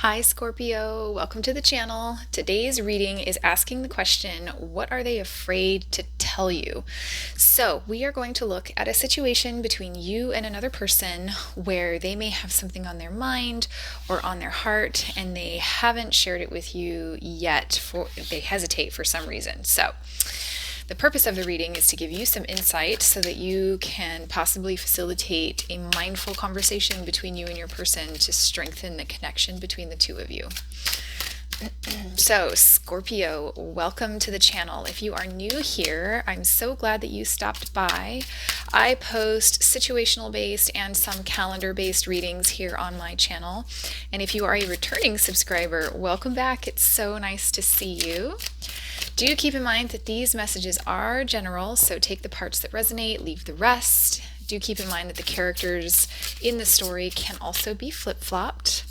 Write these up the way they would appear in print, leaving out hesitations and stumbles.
Hi Scorpio, welcome to the channel. Today's reading is asking the question, what are they afraid to tell you? So we are going to look at a situation between you and another person where they may have something on their mind or on their heart and they haven't shared it with you yet, they hesitate for some reason. So the purpose of the reading is to give you some insight so that you can possibly facilitate a mindful conversation between you and your person to strengthen the connection between the two of you. So, Scorpio, welcome to the channel. If you are new here, I'm so glad that you stopped by. I post situational based and some calendar based readings here on my channel. And if you are a returning subscriber, welcome back. It's so nice to see you. Do keep in mind that these messages are general, so take the parts that resonate, leave the rest. Do keep in mind that the characters in the story can also be flip-flopped.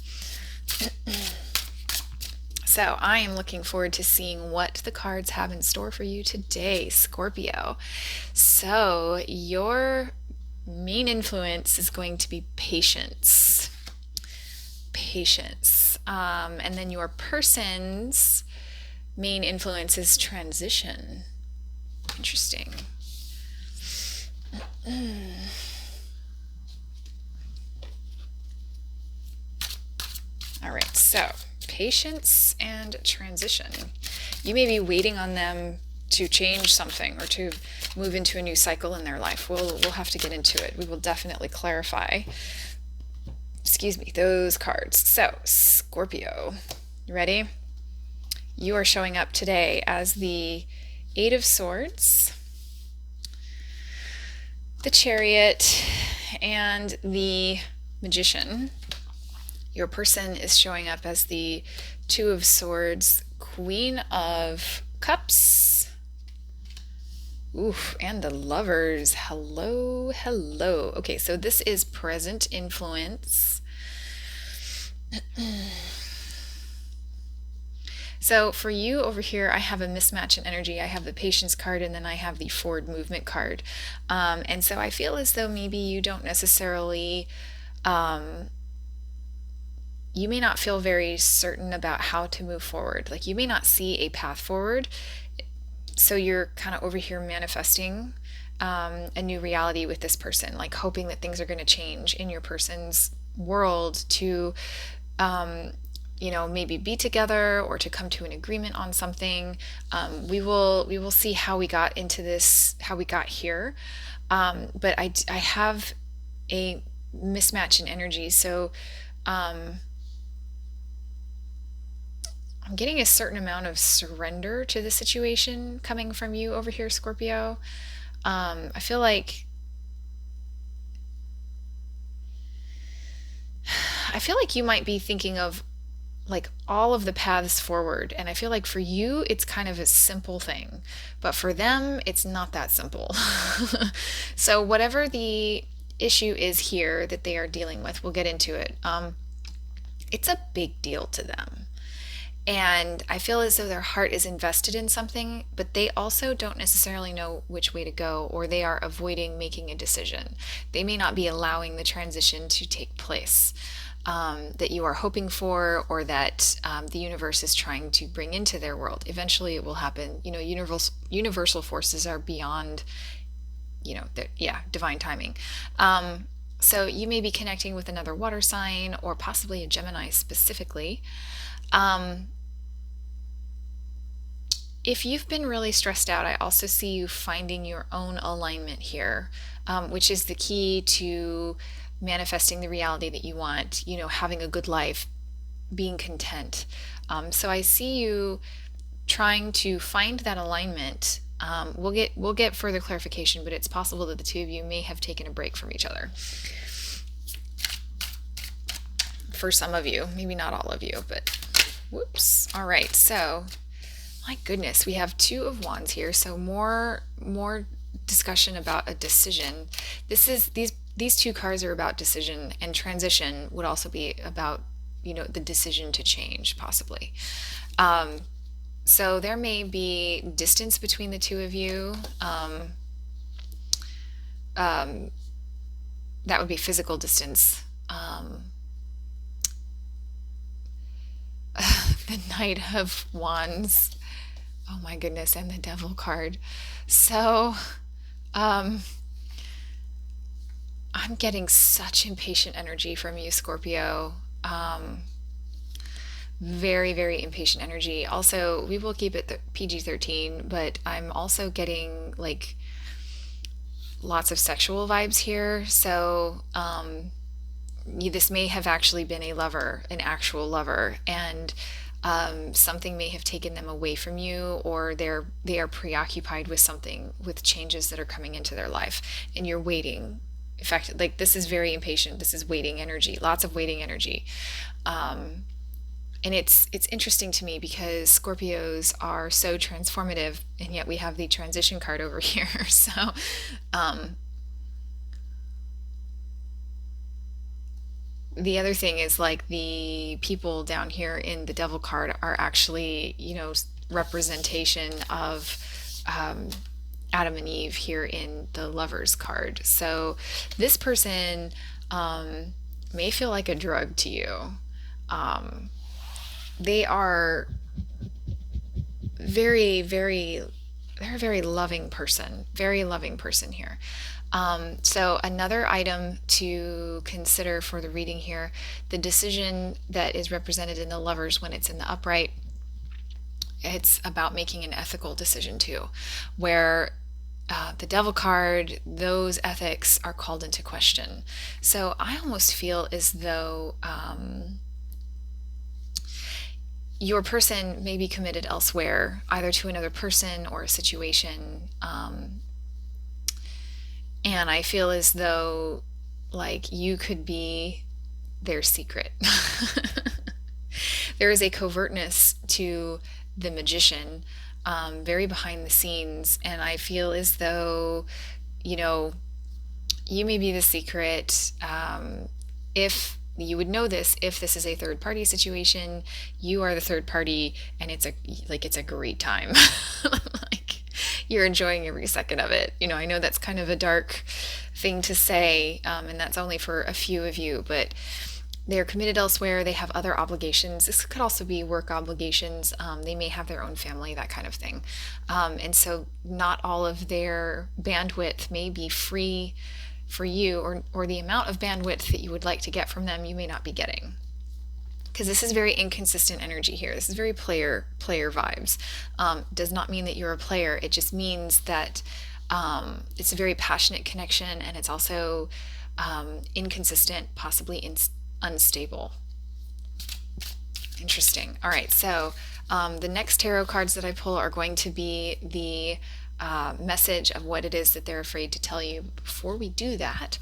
So I am looking forward to seeing what the cards have in store for you today, Scorpio. So your main influence is going to be patience. And then your person's main influence is transition. Interesting. All right, so patience and transition. You may be waiting on them to change something or to move into a new cycle in their life. We'll have to get into it. We will definitely clarify, those cards. So, Scorpio, you ready? You are showing up today as the Eight of Swords, the Chariot, and the Magician. Your person is showing up as the Two of Swords, Queen of Cups, and the Lovers. Hello. Okay, so this is present influence. So for you over here, I have a mismatch in energy. I have the patience card and then I have the forward movement card. And so I feel as though maybe you don't necessarily, you may not feel very certain about how to move forward. Like you may not see a path forward. So you're kind of over here manifesting a new reality with this person, like hoping that things are going to change in your person's world to maybe be together or to come to an agreement on something. We will see how we got into this, how we got here. But I have a mismatch in energy. So I'm getting a certain amount of surrender to the situation coming from you over here, Scorpio. I feel like you might be thinking of like all of the paths forward, and I feel like for you it's kind of a simple thing, but for them it's not that simple. So whatever the issue is here that they are dealing with, we'll get into it. It's a big deal to them, and I feel as though their heart is invested in something, but they also don't necessarily know which way to go, or they are avoiding making a decision. They may not be allowing the transition to take place that you are hoping for, or that the universe is trying to bring into their world. Eventually it will happen. Universal forces are beyond, divine timing. So you may be connecting with another water sign, or possibly a Gemini specifically. If you've been really stressed out, I also see you finding your own alignment here, which is the key to manifesting the reality that you want, having a good life, being content. So I see you trying to find that alignment. We'll get further clarification, but it's possible that the two of you may have taken a break from each other. For some of you, maybe not all of you, but whoops. All right, so my goodness, we have Two of Wands here, so more discussion about a decision. These two cards are about decision, and transition would also be about, the decision to change, possibly. So there may be distance between the two of you. That would be physical distance. the Knight of Wands. Oh my goodness, and the Devil card. So, um, I'm getting such impatient energy from you, Scorpio. Very, very impatient energy. Also, we will keep it PG-13, but I'm also getting like lots of sexual vibes here. So, this may have actually been a lover, an actual lover, and something may have taken them away from you, or they are preoccupied with something, with changes that are coming into their life, and you're waiting. In fact, like this is very impatient. This is waiting energy, lots of waiting energy. And it's interesting to me because Scorpios are so transformative, and yet we have the transition card over here. So, um, the other thing is like the people down here in the Devil card are actually, representation of um, Adam and Eve here in the Lovers card. So this person may feel like a drug to you. Um, they are very, very, they're a very loving person here. So another item to consider for the reading here, the decision that is represented in the Lovers when it's in the upright, it's about making an ethical decision too, where the Devil card, those ethics are called into question. So I almost feel as though your person may be committed elsewhere, either to another person or a situation. And I feel as though like you could be their secret. There is a covertness to the magician, very behind the scenes, and I feel as though, you know, you may be the secret. If you would know this, if this is a third party situation, you are the third party, and it's a great time. Like you're enjoying every second of it. I know that's kind of a dark thing to say, and that's only for a few of you, but they're committed elsewhere. They have other obligations. This could also be work obligations. They may have their own family, that kind of thing. And so not all of their bandwidth may be free for you, or the amount of bandwidth that you would like to get from them, you may not be getting. Because this is very inconsistent energy here. This is very player vibes. Does not mean that you're a player. It just means that it's a very passionate connection, and it's also inconsistent, possibly unstable. Interesting. All right, so the next tarot cards that I pull are going to be the message of what it is that they're afraid to tell you. Before we do that,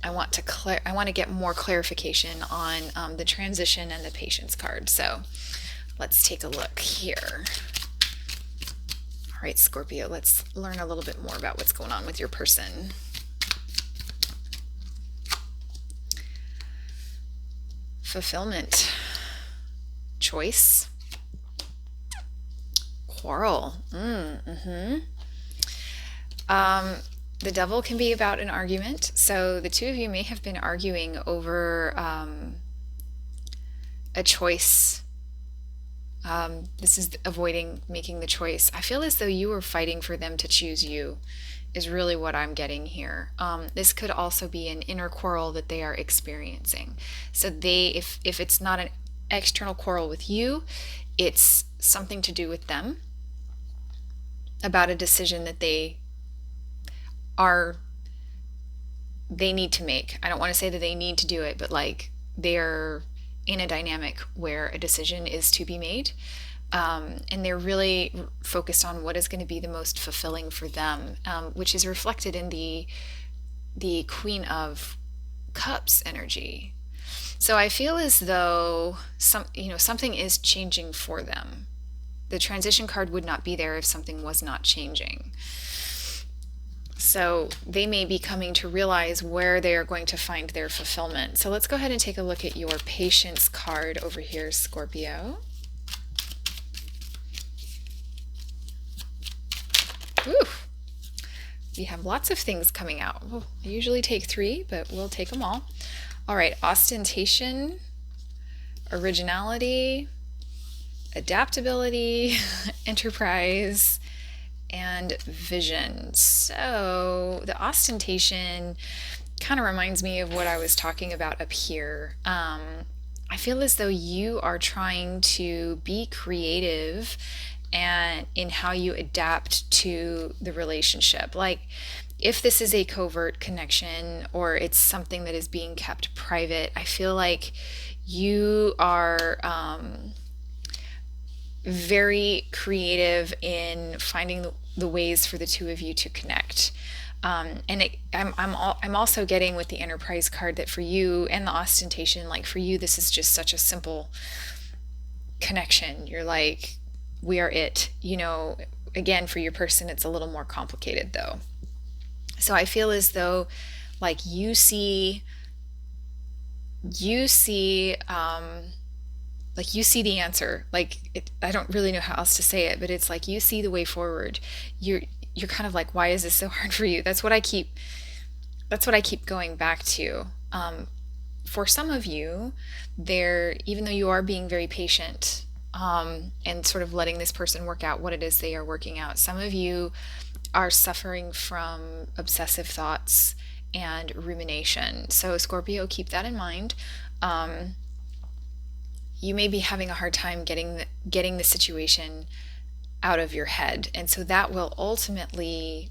I want to get more clarification on the transition and the patience card. So let's take a look here. All right, Scorpio, let's learn a little bit more about what's going on with your person. Fulfillment, choice, quarrel. The Devil can be about an argument. So the two of you may have been arguing over a choice. This is avoiding making the choice. I feel as though you were fighting for them to choose you, is really what I'm getting here. This could also be an inner quarrel that they are experiencing. So if it's not an external quarrel with you, it's something to do with them about a decision that they need to make. I don't want to say that they need to do it, but like they're in a dynamic where a decision is to be made. And they're really focused on what is going to be the most fulfilling for them, which is reflected in the Queen of Cups energy. So I feel as though something is changing for them. The transition card would not be there if something was not changing. So they may be coming to realize where they are going to find their fulfillment. So let's go ahead and take a look at your patience card over here, Scorpio. Ooh, we have lots of things coming out. I usually take 3, but we'll take them all. All right, ostentation, originality, adaptability, enterprise, and vision. So the ostentation kind of reminds me of what I was talking about up here. I feel as though you are trying to be creative and in how you adapt to the relationship. Like if this is a covert connection or it's something that is being kept private, I feel like you are very creative in finding the ways for the two of you to connect. I'm also getting with the Enterprise card that for you and the ostentation, like for you, this is just such a simple connection. You're like, we are it. Again, for your person, it's a little more complicated though. So I feel as though like you see the answer. I don't really know how else to say it, but it's like you see the way forward. You're kind of like, why is this so hard for you? That's what I keep going back to. For some of you, even though you are being very patient, and sort of letting this person work out what it is they are working out, some of you are suffering from obsessive thoughts and rumination. So Scorpio, keep that in mind. You may be having a hard time getting the situation out of your head, and so that will ultimately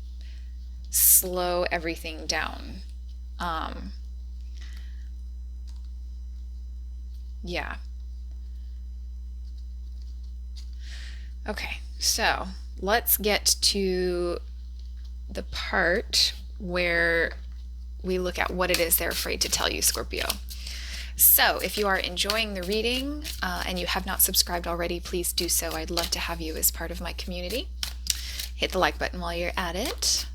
slow everything down. Yeah. Okay, so let's get to the part where we look at what it is they're afraid to tell you, Scorpio. So if you are enjoying the reading and you have not subscribed already, please do so. I'd love to have you as part of my community. Hit the like button while you're at it.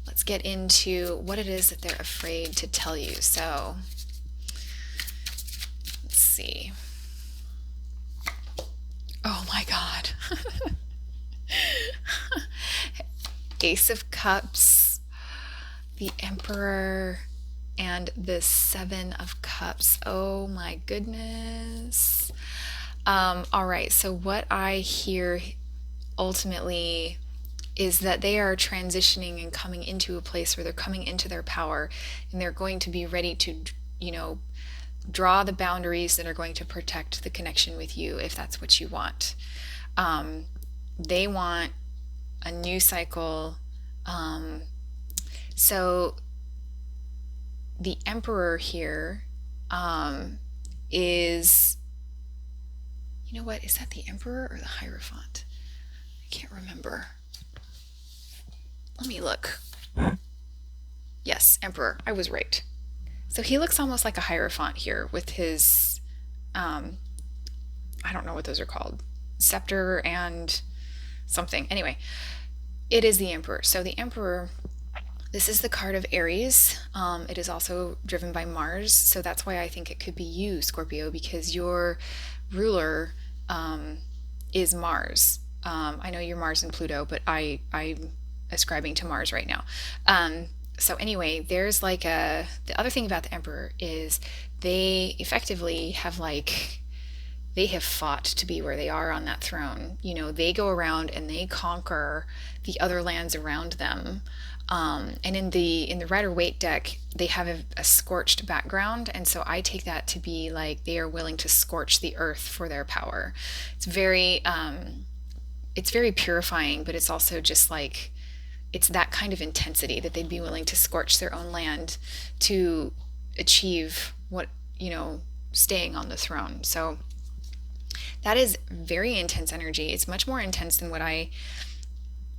Let's get into what it is that they're afraid to tell you. So let's see. Oh my God. Ace of Cups, the Emperor, and the Seven of Cups. Oh my goodness. All right, so what I hear ultimately is that they are transitioning and coming into a place where they're coming into their power, and they're going to be ready to, draw the boundaries that are going to protect the connection with you if that's what you want. They want a new cycle. So the Emperor here is, is that the Emperor or the Hierophant? I can't remember. Let me look. Yes, Emperor. I was right. So he looks almost like a Hierophant here with his, I don't know what those are called, scepter and something. Anyway, it is the Emperor. So the Emperor, this is the card of Aries. It is also driven by Mars. So that's why I think it could be you, Scorpio, because your ruler is Mars. I know you're Mars and Pluto, but I'm ascribing to Mars right now. So anyway, there's the other thing about the Emperor is they effectively have they have fought to be where they are on that throne. They go around and they conquer the other lands around them. And in the Rider-Waite deck, they have a scorched background, and so I take that to be like they are willing to scorch the earth for their power. It's very purifying, but it's also just it's that kind of intensity that they'd be willing to scorch their own land to achieve what, staying on the throne. So that is very intense energy. It's much more intense than what I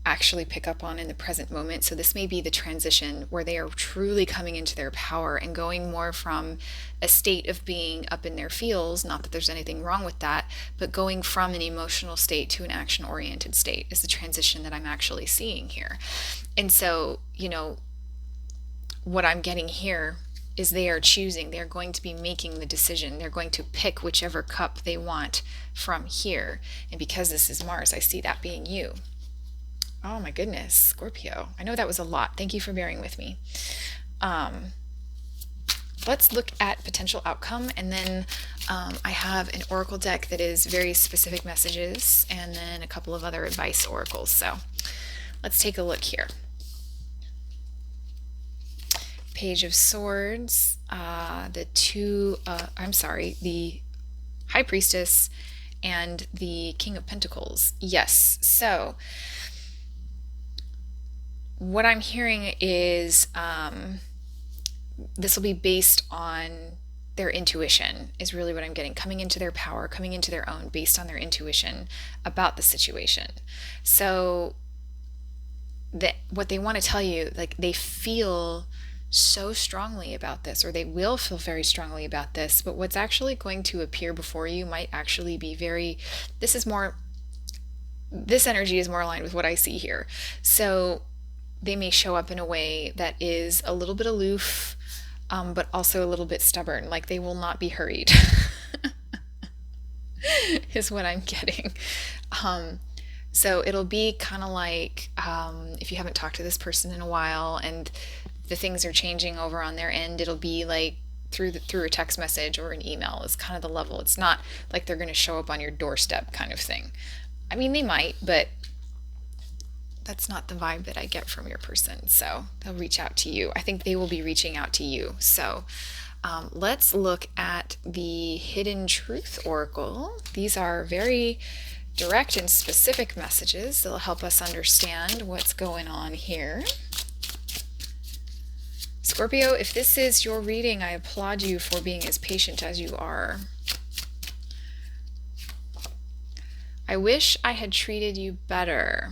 actually pick up on in the present moment. So this may be the transition where they are truly coming into their power and going more from a state of being up in their feels, not that there's anything wrong with that, but going from an emotional state to an action-oriented state is the transition that I'm actually seeing here. And so, what I'm getting here is they are choosing, they're going to be making the decision, they're going to pick whichever cup they want from here. And because this is Mars, I see that being you. Oh my goodness, Scorpio. I know that was a lot. Thank you for bearing with me. Let's look at potential outcome, and then I have an oracle deck that is very specific messages and then a couple of other advice oracles. So let's take a look here. Page of Swords, the High Priestess, and the King of Pentacles. Yes, so what I'm hearing is this will be based on their intuition, is really what I'm getting. Coming into their power, coming into their own based on their intuition about the situation. So what they want to tell you, like they feel so strongly about this, or they will feel very strongly about this, but what's actually going to appear before you might actually be this energy is more aligned with what I see here. So they may show up in a way that is a little bit aloof, but also a little bit stubborn, like they will not be hurried, is what I'm getting. So it'll be kind of like if you haven't talked to this person in a while and the things are changing over on their end, it'll be like through a text message or an email is kind of the level. It's not like they're going to show up on your doorstep kind of thing. I mean, they might, but that's not the vibe that I get from your person. So they'll reach out to you. I think they will be reaching out to you. So let's look at the Hidden Truth Oracle. These are very direct and specific messages that'll help us understand what's going on here. Scorpio, if this is your reading, I applaud you for being as patient as you are. I wish I had treated you better.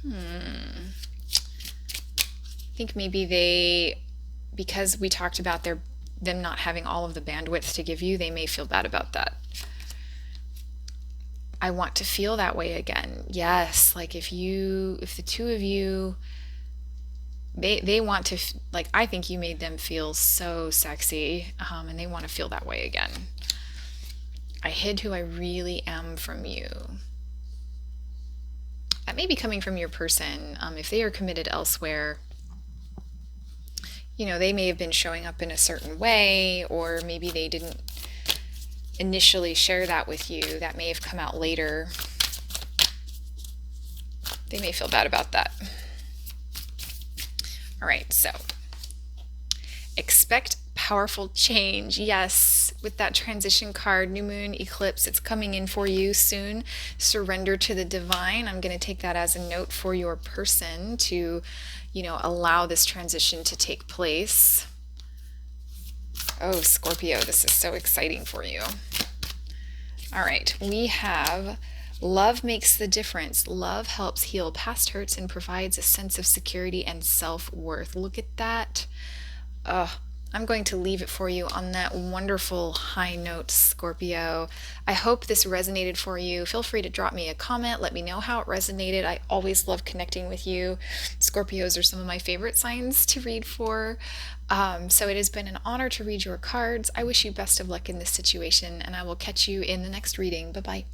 I think maybe because we talked about them not having all of the bandwidth to give you, they may feel bad about that. I want to feel that way again. Yes, like if the two of you, they want to, like, I think you made them feel so sexy, and they want to feel that way again. I hid who I really am from you. That may be coming from your person. If they are committed elsewhere, they may have been showing up in a certain way, or maybe they didn't initially share that with you. That may have come out later. They may feel bad about that. All right, so expect powerful change. Yes, with that transition card, new moon, eclipse, it's coming in for you soon. Surrender to the divine. I'm going to take that as a note for your person to, allow this transition to take place. Oh, Scorpio, this is so exciting for you. All right, we have love makes the difference. Love helps heal past hurts and provides a sense of security and self-worth. Look at that. I'm going to leave it for you on that wonderful high note, Scorpio. I hope this resonated for you. Feel free to drop me a comment. Let me know how it resonated. I always love connecting with you. Scorpios are some of my favorite signs to read for. So it has been an honor to read your cards. I wish you best of luck in this situation, and I will catch you in the next reading. Bye-bye.